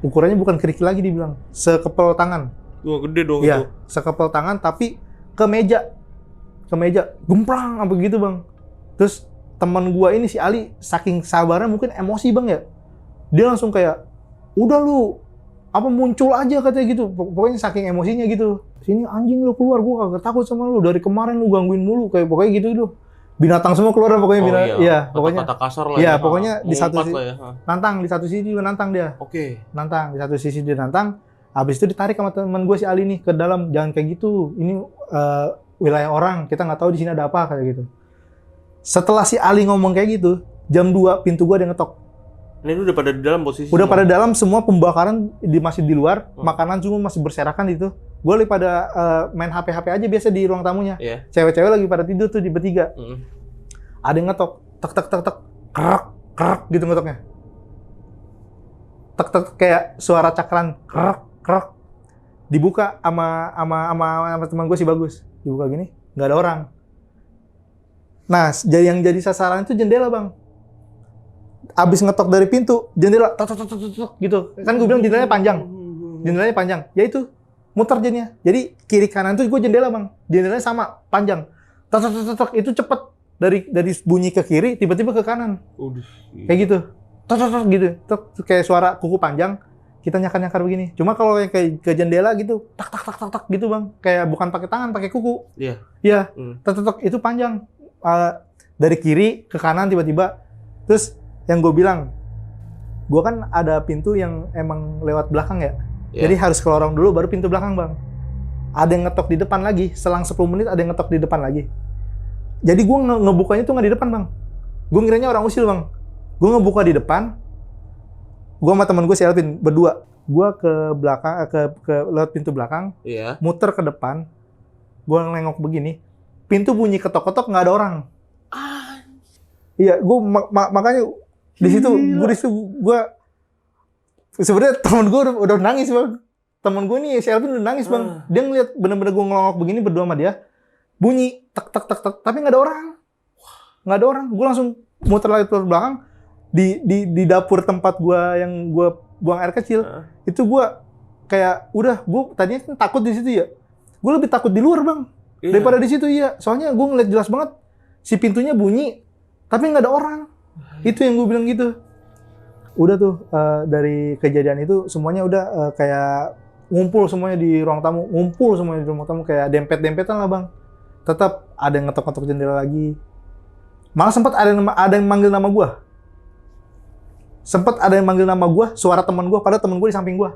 A: Ukurannya bukan kerikil lagi dibilang, sekepel tangan.
B: Wah, gede dong
A: itu. Iya, sekepel tangan tapi ke meja, gemplang apa gitu bang. Terus teman gua ini si Ali saking sabarnya mungkin emosi bang ya, dia langsung kayak udah lu apa muncul aja katanya gitu, pokoknya saking emosinya gitu. Sini anjing lu keluar, gua kagak takut sama lu, dari kemarin lu gangguin mulu, kayak pokoknya gitu itu. Binatang semua keluar pokoknya
B: iya,
A: pokoknya
B: kata kasar lah.
A: Iya, pokoknya di satu sisi
B: ya.
A: nantang, di satu sisi juga nantang dia.
B: Oke.
A: Nantang, di satu sisi dia nantang. Habis itu ditarik sama teman gue si Ali nih ke dalam, jangan kayak gitu. Ini wilayah orang, kita nggak tahu di sini ada apa kayak gitu. Setelah si Ali ngomong kayak gitu, jam 2 pintu gua ada yang ngetok.
B: Ini udah pada di dalam posisi.
A: Udah pada dalam, semua pembakaran masih di luar, makanan semua masih berserakan itu. Gue lagi pada main HP aja biasa di ruang tamunya.
B: Yeah.
A: Cewek-cewek lagi pada tidur tuh di bertiga. Ada yang ngetok, tek tek tek tek, kerak kerak gitu ngetoknya. Tek tek kayak suara cakran, kerak kerak. Dibuka sama teman gue si Bagus. Dibuka gini, nggak ada orang. Nah, yang jadi sasaran itu jendela, Bang. Abis ngetok dari pintu, jendela tok tok tok tok gitu. Kan gue bilang jendelanya panjang. Jendelanya panjang. Ya itu, muter jadinya. Jadi kiri kanan tuh gue jendela, Bang. Jendelanya sama, panjang. Tok tok tok tok itu cepet. Dari bunyi ke kiri tiba-tiba ke kanan. Kayak gitu. Tok tok tok gitu. Tok kayak suara kuku panjang. Kita nyakar-nyakar begini. Cuma kalau yang kayak ke jendela gitu, tak tak tak tak tak gitu, Bang. Kayak bukan pakai tangan, pakai kuku.
B: Iya.
A: Iya. Tok tok tok itu panjang. Dari kiri ke kanan tiba-tiba. Terus yang gue bilang, gue kan ada pintu yang emang lewat belakang ya. Yeah. Jadi harus ke lorong dulu baru pintu belakang, Bang. Ada yang ngetok di depan lagi, selang 10 menit ada yang ngetok di depan lagi. Jadi gue ngebukanya tuh nggak di depan, Bang. Gue ngiranya orang usil, Bang. Gue ngebuka di depan, gue sama temen gue si Elvin berdua. Gue ke belakang, ke lewat pintu belakang, muter ke depan, gue nengok begini, pintu bunyi ketok-ketok nggak ada orang. Iya, gue makanya di situ gue sebenarnya temen gue udah nangis, Bang. Temen gue nih si Elvin udah nangis, Bang. Dia ngeliat bener-bener gue ngelongok begini berdua sama dia, bunyi tek tek tek tek, tapi nggak ada orang, nggak ada orang. Gue langsung muter lagi ke belakang di dapur tempat gue yang gue buang air kecil. Itu gue kayak udah, gue tadinya kan takut di situ ya, gue lebih takut di luar, Bang, daripada di situ. Iya, soalnya gue ngeliat jelas banget si pintunya bunyi tapi nggak ada orang. Itu yang gue bilang gitu. Udah tuh dari kejadian itu semuanya udah kayak ngumpul semuanya di ruang tamu, kayak dempet-dempetan lah, Bang. Tetap ada yang ngetok-ngetok jendela lagi. Malah sempat ada yang manggil nama gue. Suara teman gue, padahal teman gue di samping gue.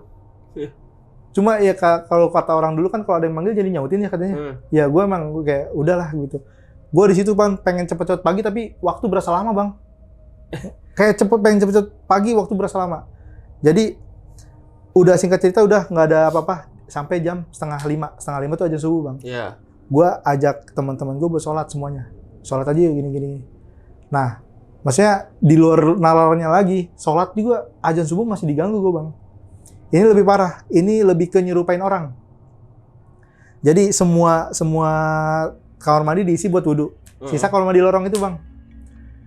A: Cuma ya kalau kata orang dulu kan kalau ada yang manggil jadi nyautin ya katanya. Ya gue emang kayak udahlah gitu. Gue di situ, Bang, pengen cepet-cepet pagi tapi waktu berasa lama, Bang. Pengen cepet-cepet pagi, waktu berasa lama. Jadi udah singkat cerita udah nggak ada apa-apa sampai jam setengah lima tuh azan subuh, Bang.
B: Iya.
A: Gue ajak teman-teman gue buat sholat semuanya. Sholat aja gini. Nah, maksudnya di luar nalarnya lagi, sholat juga azan subuh masih diganggu gue, Bang. Ini lebih parah. Ini lebih ke nyerupain orang. Jadi semua kamar mandi diisi buat wudhu. Sisa kamar mandi lorong itu, Bang.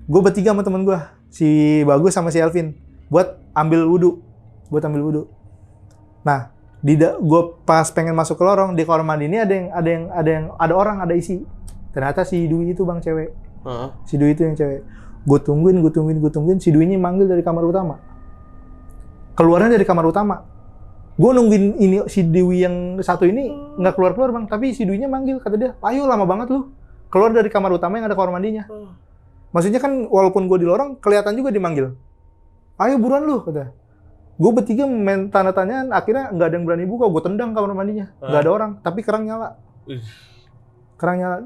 A: Gue bertiga sama temen gue, si Bagus sama si Elvin, buat ambil wudhu. Nah, gue pas pengen masuk ke lorong, di kamar mandi ini ada orang, ada isi. Ternyata si Dwi itu, Bang, cewek. Si Dwi itu yang cewek. Gue tungguin, si Dwi ini manggil dari kamar utama. Keluarnya dari kamar utama. Gue nungguin ini si Dwi yang satu ini nggak keluar, Bang. Tapi si Dwi-nya manggil, kata dia, ayo lama banget lu. Keluar dari kamar utama yang ada kamar mandinya. Maksudnya kan walaupun gue di lorong, kelihatan juga dimanggil. Ayo buruan lu, kata. Gue bertiga main tanda-tanyaan, akhirnya nggak ada yang berani buka. Gue tendang kamar mandinya, nggak ada orang. Tapi kerang nyala.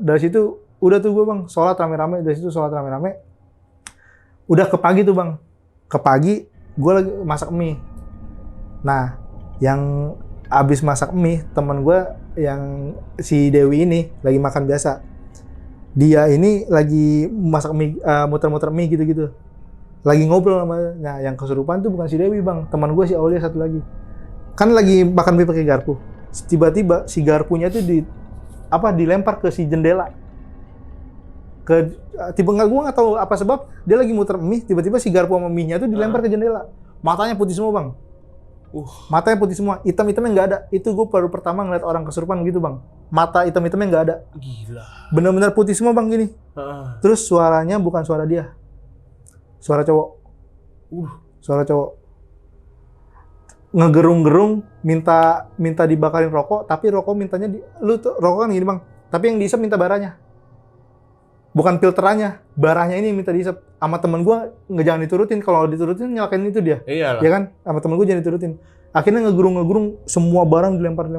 A: Dari situ, udah tuh gue, Bang, sholat rame-rame. Udah ke pagi tuh, Bang. Ke pagi, gue lagi masak mie. Nah, yang abis masak mie, temen gue yang si Dewi ini lagi makan biasa. Dia ini lagi masak mie, muter-muter mie gitu-gitu. Lagi ngobrol sama, nah yang kesurupan tuh bukan si Dewi, Bang. Teman gue si Aulia satu lagi. Kan lagi makan mie pakai garpu. Tiba-tiba si garpunya tuh dilempar ke si jendela. Gue nggak tahu apa sebab dia lagi muter mie, tiba-tiba si garpu sama mie-nya tuh dilempar ke jendela. Matanya putih semua, Bang. Matanya putih semua, hitam-hitamnya nggak ada. Itu gue baru pertama ngeliat orang kesurupan gitu, Bang. Mata hitam-hitamnya nggak ada.
B: Gila.
A: Bener-bener putih semua, Bang, gini. Terus suaranya bukan suara dia. Suara cowok. Suara cowok. Ngegerung-gerung, minta dibakarin rokok, tapi rokok mintanya lu tuh rokok kan gini, Bang. Tapi yang diisep minta baranya. Bukan filterannya, baranya ini minta diisep. Sama temen gue jangan diturutin, kalau diturutin nyalakan itu dia.
B: Iyalah.
A: Ya kan? Sama temen gue jangan diturutin. Akhirnya ngegerung-ngegerung, semua barang dilempar.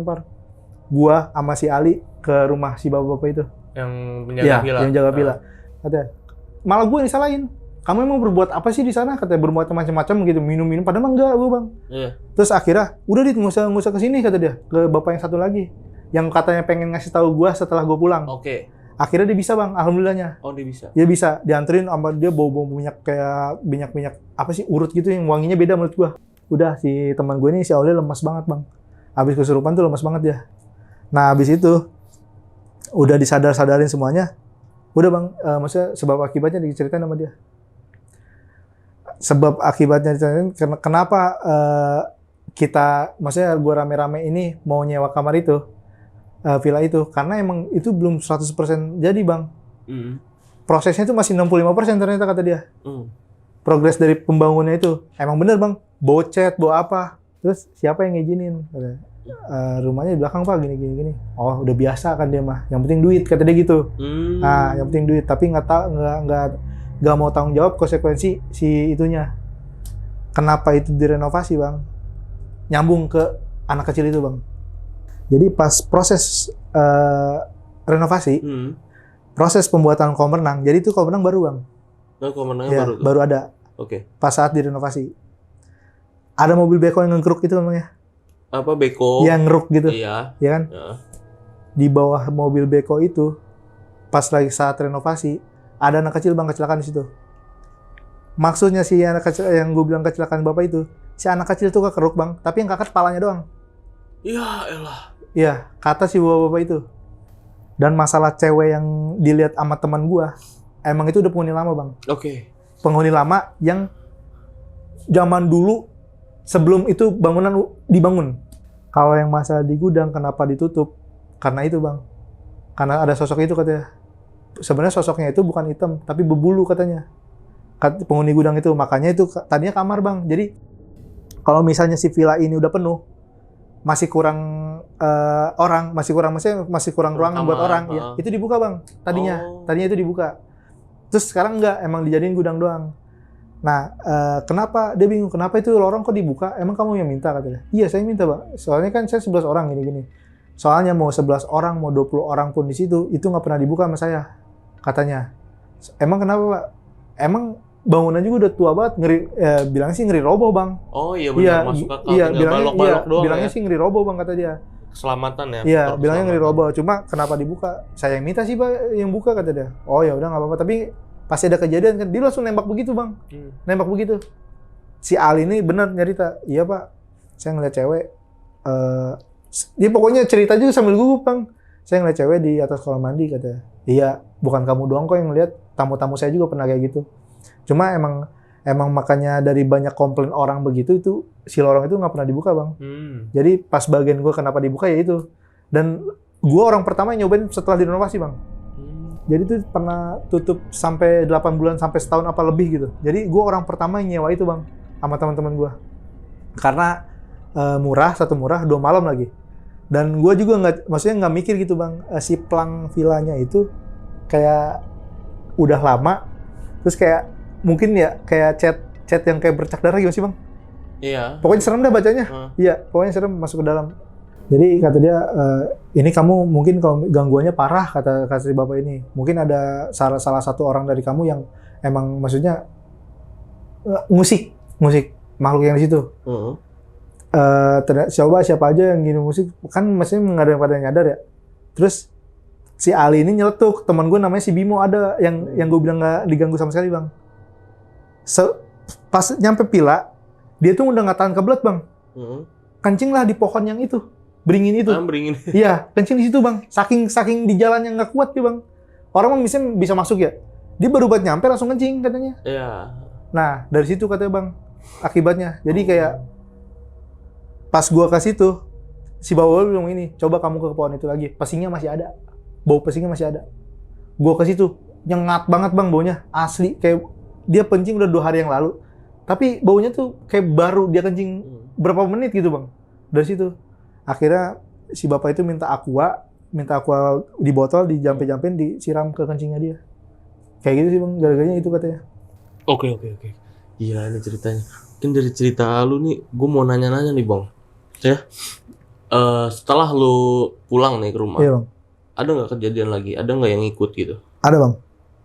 A: gua sama si Ali ke rumah si bapak-bapak itu.
B: Yang menjaga villa.
A: Yang jaga villa. Katanya, malah gue yang disalahin. Kamu emang berbuat apa sih di sana? Katanya berbuat macam-macam gitu, minum-minum. Padahal enggak, gue bang. Iya. Terus akhirnya, udah dit, nggak usah kesini kata dia, ke bapak yang satu lagi, yang katanya pengen ngasih tahu gue setelah gue pulang.
B: Oke.
A: Akhirnya dia bisa bang, alhamdulillahnya.
B: Oh dia bisa.
A: Dia bisa, dianterin sama dia bau minyak kayak minyak apa sih urut gitu yang wanginya beda menurut gue. Udah si teman gue ini si Auli lemas banget bang. Abis kesurupan tuh lemas banget dia. Nah abis itu udah disadar-sadarin semuanya. Udah bang, maksudnya sebab akibatnya diceritain sama dia. Sebab akibatnya diceritain, kenapa kita, maksudnya gue rame-rame ini mau nyewa kamar itu, villa itu, karena emang itu belum 100% jadi bang. Prosesnya itu masih 65% ternyata kata dia. Progres dari pembangunannya itu, emang bener bang, bau cat, bau apa. Terus siapa yang ngizinin? Rumahnya di belakang pak, gini. Oh udah biasa kan dia mah, yang penting duit kata dia gitu. Nah yang penting duit, tapi nggak mau tanggung jawab konsekuensi si itunya. Kenapa itu direnovasi bang? Nyambung ke anak kecil itu bang. Jadi pas proses renovasi, proses pembuatan kolam renang, jadi itu kolam renang baru bang.
B: Kolam renangnya
A: ya, baru ada.
B: Oke.
A: Pas saat direnovasi, ada mobil beko yang ngegeruk itu namanya.
B: Apa beko?
A: Yang ngeruk gitu.
B: Iya.
A: Ya kan? Ya. Di bawah mobil beko itu, pas lagi saat renovasi, ada anak kecil bang kecelakaan di situ. Maksudnya si anak kecil yang gue bilang kecelakaan bapak itu, si anak kecil tuh kekeruk bang, tapi yang kakak kepalanya doang.
B: Iya, elah.
A: Iya, kata si bapak itu. Dan masalah cewek yang dilihat sama teman gue, emang itu udah penghuni lama bang.
B: Oke.
A: Penghuni lama yang zaman dulu sebelum itu bangunan dibangun. Kalau yang masalah di gudang kenapa ditutup? Karena itu bang. Karena ada sosok itu katanya. Sebenarnya sosoknya itu bukan hitam, tapi berbulu katanya. Penghuni gudang itu. Makanya itu tadinya kamar bang. Jadi kalau misalnya si villa ini udah penuh, masih kurang orang, masih kurang ruangan buat orang, ya, itu dibuka bang. Tadinya itu dibuka. Terus sekarang enggak, emang dijadiin gudang doang. Nah, kenapa dia bingung? Kenapa itu lorong kok dibuka? Emang kamu yang minta katanya? Iya, saya minta, Pak. Soalnya kan saya 11 orang gini-gini. Soalnya mau 11 orang, mau 20 orang pun di situ, itu nggak pernah dibuka sama saya, katanya. Emang kenapa, Pak? Emang bangunan juga udah tua banget, bilangnya sih ngeri roboh, Bang.
B: Oh iya benar, masuk akal. Iya,
A: bilangnya sih ngeri roboh, Bang, kata dia.
B: Keselamatan ya?
A: Iya, bilangnya ngeri roboh. Cuma kenapa dibuka? Saya yang minta sih, Pak, yang buka, kata dia. Oh ya udah nggak apa-apa, tapi pasti ada kejadian kan, dia langsung nembak begitu bang, nembak begitu. Si Ali ini benar nyerita, iya pak, saya ngeliat cewek, dia pokoknya cerita juga sambil gugup bang, saya ngeliat cewek di atas kolam mandi katanya. Iya, bukan kamu doang kok yang ngeliat, tamu-tamu saya juga pernah kayak gitu. Cuma emang makanya dari banyak komplain orang begitu itu si lorong itu nggak pernah dibuka bang. Jadi pas bagian gue kenapa dibuka ya itu, dan gue orang pertama yang nyobain setelah direnovasi bang. Jadi tuh pernah tutup sampai 8 bulan sampai setahun apa lebih gitu. Jadi gue orang pertama yang nyewa itu bang, sama teman-teman gue. Karena murah, satu murah, 2 malam lagi. Dan gue juga maksudnya nggak mikir gitu bang, si plang villanya itu kayak udah lama, terus kayak mungkin ya kayak cat yang kayak bercak darah gitu sih bang.
B: Iya.
A: Pokoknya serem dah bacanya. Iya, pokoknya serem masuk ke dalam. Jadi kata dia, ini kamu mungkin kalau gangguannya parah, kata si bapak ini. Mungkin ada salah satu orang dari kamu yang emang maksudnya musik makhluk yang di situ. Coba siapa aja yang gini musik, kan maksudnya nggak ada yang pada nyadar ya. Terus si Ali ini nyeletuk, teman gue namanya si Bimo ada yang gue bilang nggak diganggu sama sekali bang. Pas nyampe villa, dia tuh udah nggak tahan kebelet bang. Kencing lah di pohon yang itu. Beringin itu.
B: Beringin.
A: Iya, kencing di situ bang. Saking di jalan yang nggak kuat ya bang. Orang bisa masuk ya. Dia baru buat nyampe langsung kencing katanya.
B: Iya.
A: Nah dari situ katanya bang akibatnya. Jadi kayak pas gua ke situ, si bawa bilang ini, coba kamu ke pohon itu lagi. Pesingnya masih ada. Bau pesingnya masih ada. Gua ke situ, nyengat banget bang baunya. Asli kayak dia kencing udah 2 hari yang lalu. Tapi baunya tuh kayak baru dia kencing berapa menit gitu bang. Dari situ. Akhirnya si bapak itu minta aqua di botol, dijampe-jampein, disiram ke kencingnya dia. Kayak gitu sih bang, gara-garanya itu katanya.
B: Oke. Gila ini ceritanya. Mungkin dari cerita lu nih, gue mau nanya-nanya nih bang. Ya, Setelah lu pulang nih ke rumah,
A: Iya bang.
B: ada nggak kejadian lagi? Ada nggak yang ikut gitu?
A: Ada bang.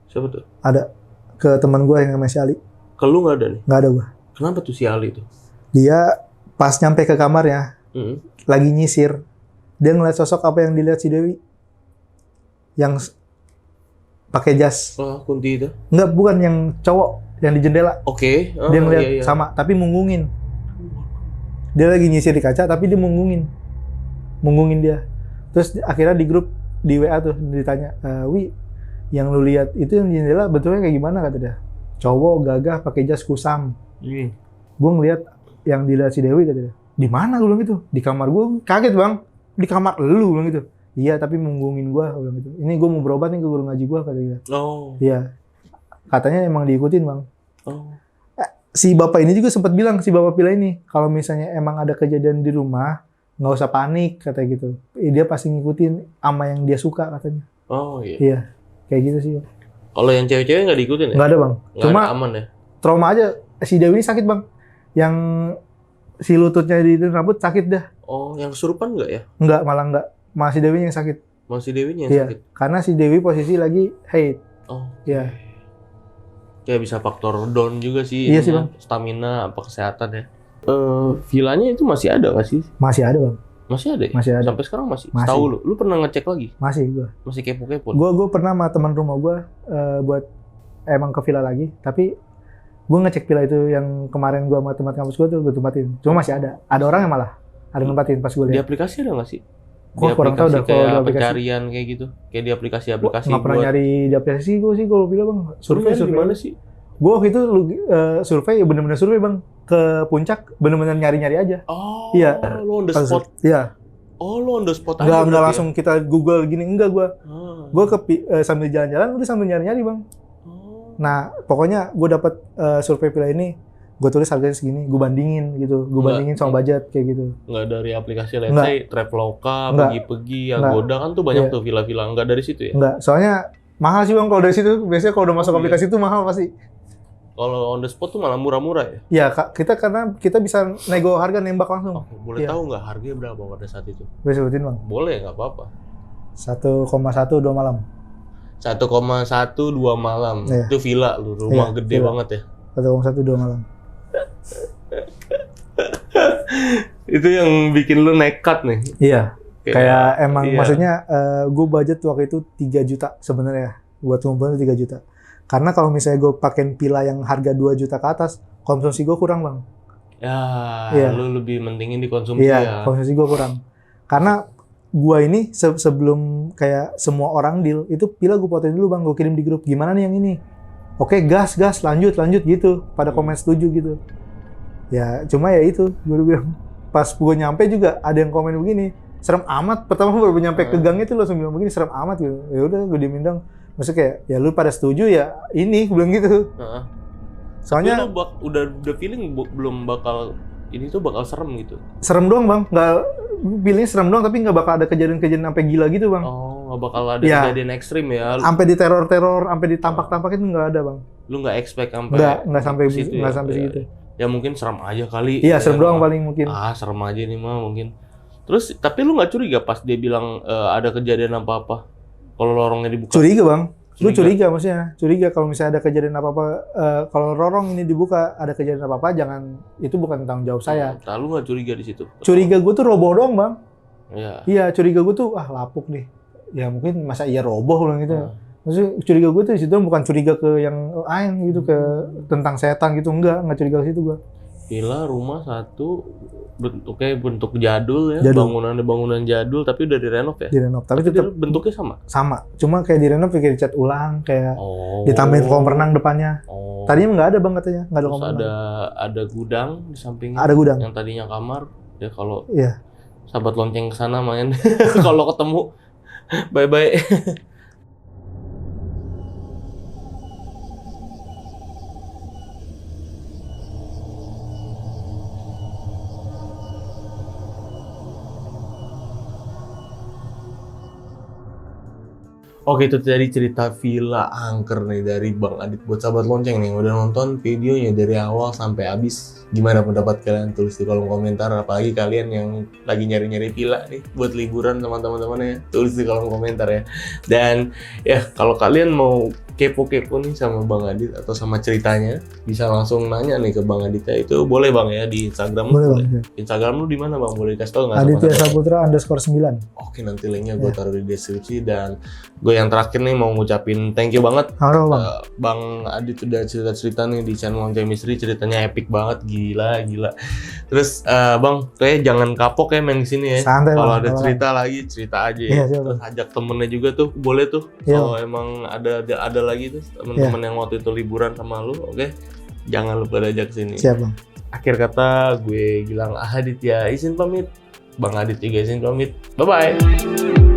B: Siapa tuh?
A: Ada. Ke teman gue yang namanya si Ali.
B: Ke lu nggak ada nih?
A: Nggak ada gue.
B: Kenapa tuh si Ali tuh?
A: Dia pas nyampe ke kamarnya, lagi nyisir, dia ngeliat sosok apa yang dilihat si Dewi, yang pakai jas.
B: Oh, Kunti itu?
A: Enggak, bukan yang cowok yang di jendela.
B: Oke. Oh,
A: Dia ngeliat
B: iya.
A: sama, tapi munggungin. Dia lagi nyisir di kaca, tapi dia munggungin dia. Terus akhirnya di grup di WA tuh ditanya, Wi, yang lu lihat itu yang di jendela betulnya kayak gimana, kata dia. Cowok gagah pakai jas kusam. Gue ngeliat yang dilihat si Dewi, kata dia. Di mana gue bilang gitu? Di kamar gue. Kaget bang. Di kamar lu bilang gitu. Iya, tapi munggungin gue bilang gitu. Ini gue mau berobat nih ke guru ngaji gue, kata dia.
B: Oh.
A: Iya. Katanya emang diikutin bang.
B: Oh.
A: Si bapak ini juga sempat bilang, si bapak Pila ini, kalau misalnya emang ada kejadian di rumah, nggak usah panik, katanya gitu. Dia pasti ngikutin sama yang dia suka, katanya.
B: Oh iya.
A: Iya, kayak gitu sih.
B: Kalau yang cewek-cewek nggak diikutin ya?
A: Nggak ada bang.
B: Nggak
A: Cuma
B: ada, aman ya?
A: trauma aja. Si Dewi ini sakit bang. Yang si lututnya di rambut sakit dah.
B: Oh, yang kesurupan nggak ya?
A: Nggak, malah nggak. Masih Dewi yang sakit.
B: Masih Dewinya yang
A: Iya,
B: sakit?
A: karena si Dewi posisi lagi haid.
B: Oh.
A: Iya.
B: Kayak bisa faktor down juga sih.
A: Iya sih, Bang.
B: Stamina, apa kesehatan ya. Villanya itu masih ada nggak sih?
A: Masih ada bang.
B: Masih ada ya?
A: Masih ada.
B: Sampai sekarang masih?
A: Masih.
B: Tahu lu? Lu pernah ngecek lagi?
A: Masih gue.
B: Masih kepo-kepo?
A: Gue pernah sama teman rumah gue buat emang ke villa lagi, tapi gue ngecek villa itu yang kemarin gue sama teman kampus gue tuh gue tempatin. Cuma masih ada. Ada orang yang malah ada nempatin pas gue
B: Di
A: lihat.
B: aplikasi ada nggak sih?
A: Gue kurang tahu dah kalau di
B: kayak
A: aplikasi.
B: pencarian kayak gitu. Kayak di aplikasi-aplikasi
A: Nggak pernah nyari di aplikasi gue sih kalau bilang bang. Survei
B: gimana sih?
A: Gue waktu itu survei, bener-bener survei bang, ke puncak, bener-bener nyari-nyari aja.
B: Oh,
A: iya.
B: Lo on the spot.
A: Iya.
B: Oh, lo on the spot
A: aja. Nggak langsung kita Google gini, enggak gue. Gue sambil jalan-jalan, udah sambil nyari-nyari bang. Nah, pokoknya gue dapet survei villa ini, gue tulis harganya segini, gue bandingin gitu, gue bandingin sama budget kayak gitu.
B: Nggak dari aplikasi, let's say Traveloka, Pergi-Pergi, Agoda kan tuh banyak tuh villa-villa, nggak dari situ ya?
A: Nggak, soalnya mahal sih bang kalau dari situ, biasanya kalau udah masuk aplikasi itu mahal pasti.
B: Kalau on the spot tuh malah murah-murah ya?
A: Iya, karena kita bisa nego harga nembak langsung.
B: Boleh tahu nggak harganya berapa pada saat itu?
A: Boleh sebutin bang?
B: Boleh, nggak apa-apa.
A: 1,1 2 malam.
B: 1,1 2 malam.
A: Iya.
B: Itu villa lu, rumah gede
A: villa.
B: banget ya?
A: 1,1 2 malam.
B: Itu yang bikin lu nekat nih?
A: Iya. Kayak emang
B: iya.
A: Maksudnya gue budget waktu itu 3 juta sebenarnya buat ngumpulin 3 juta. Karena kalau misalnya gue pakein villa yang harga 2 juta ke atas, konsumsi gue kurang bang.
B: Ya, lu lebih mentingin dikonsumsi ya.
A: Konsumsi gue kurang. Karena gue ini sebelum kayak semua orang deal, itu villa gue fotoin dulu bang, gue kirim di grup. Gimana nih yang ini? Oke, gas, lanjut gitu. Pada komen setuju gitu. Ya, cuma ya itu, gue bilang. Pas gue nyampe juga ada yang komen begini, serem amat. Pertama baru nyampe ke gang itu langsung bilang begini, serem amat gitu. Ya udah, gue diemin dong. Maksudnya kayak, ya lu pada setuju ya ini, gue bilang gitu. Soalnya
B: lu udah feeling belum bakal ini tuh bakal serem gitu.
A: Serem doang bang, nggak pilihnya serem doang, tapi nggak bakal ada kejadian-kejadian sampai gila gitu bang.
B: Oh, nggak bakal ada kejadian ekstrim ya?
A: Sampai di teror, sampai ditampak-tampak itu nggak ada bang.
B: Lu nggak expect sampai?
A: Nggak sampai segitu.
B: Ya mungkin serem aja kali.
A: Iya, serem doang paling mungkin.
B: Serem aja nih mah mungkin. Terus tapi lu nggak curiga pas dia bilang ada kejadian apa-apa? Kalau lorongnya dibuka?
A: Curiga bang. Gue curiga maksudnya. Curiga kalau misalnya ada kejadian apa-apa, kalau lorong ini dibuka ada kejadian apa-apa, jangan, itu bukan tanggung jawab saya.
B: Lu nggak curiga di situ?
A: Curiga gue tuh roboh doang bang.
B: Iya,
A: curiga gue tuh lapuk nih. Ya mungkin masa iya roboh bilang gitu. Maksudnya curiga gue tuh di situ bukan curiga ke yang lain gitu, ke tentang setan gitu, enggak curiga ke situ gue.
B: Villa rumah satu bentuk jadul ya, bangunan jadul tapi udah direnov ya?
A: Direnov, tapi tetap
B: bentuknya sama,
A: cuma kayak direnov kayak dicat ulang, kayak ditambahin kolam renang depannya. Tadinya nggak ada bang katanya, nggak ada kolam renang.
B: Ada gudang di sampingnya.
A: Ada gudang.
B: Yang tadinya kamar, ya kalau sahabat lonceng kesana main, kalau ketemu, bye. Oke, itu tadi cerita Villa Angker nih dari Bang Adit. Buat sahabat lonceng nih, udah nonton videonya dari awal sampai habis. Gimana pendapat kalian? Tulis di kolom komentar. Apalagi kalian yang lagi nyari-nyari villa nih buat liburan sama teman-temannya, tulis di kolom komentar ya. Dan ya, kalau kalian mau kepo-kepo nih sama Bang Adit atau sama ceritanya, bisa langsung nanya nih ke Bang Adit ya. Itu boleh Bang ya di Instagram.
A: Boleh Bang.
B: Instagram lu di mana Bang? Boleh kasih tau nggak?
A: Aditya Saputra _9.
B: Oke, nanti linknya gue taruh di deskripsi. Dan gue yang terakhir nih mau ngucapin thank you banget.
A: Halo Bang.
B: Bang Adit udah cerita-cerita nih di channel Lonceng Misteri, ceritanya epic banget, gila. Terus Bang, kayak jangan kapok ya main kesini ya.
A: Santai Bang.
B: Kalau ada cerita lagi, cerita aja ya. Terus ajak temennya juga tuh, boleh tuh. Kalau emang ada lagi tuh temen-temen yang waktu itu liburan sama lu, oke? Jangan lupa ajak sini.
A: Siap Bang.
B: Akhir kata gue Gilang Ahaditya izin pamit. Bang Adit juga izin pamit. Bye-bye.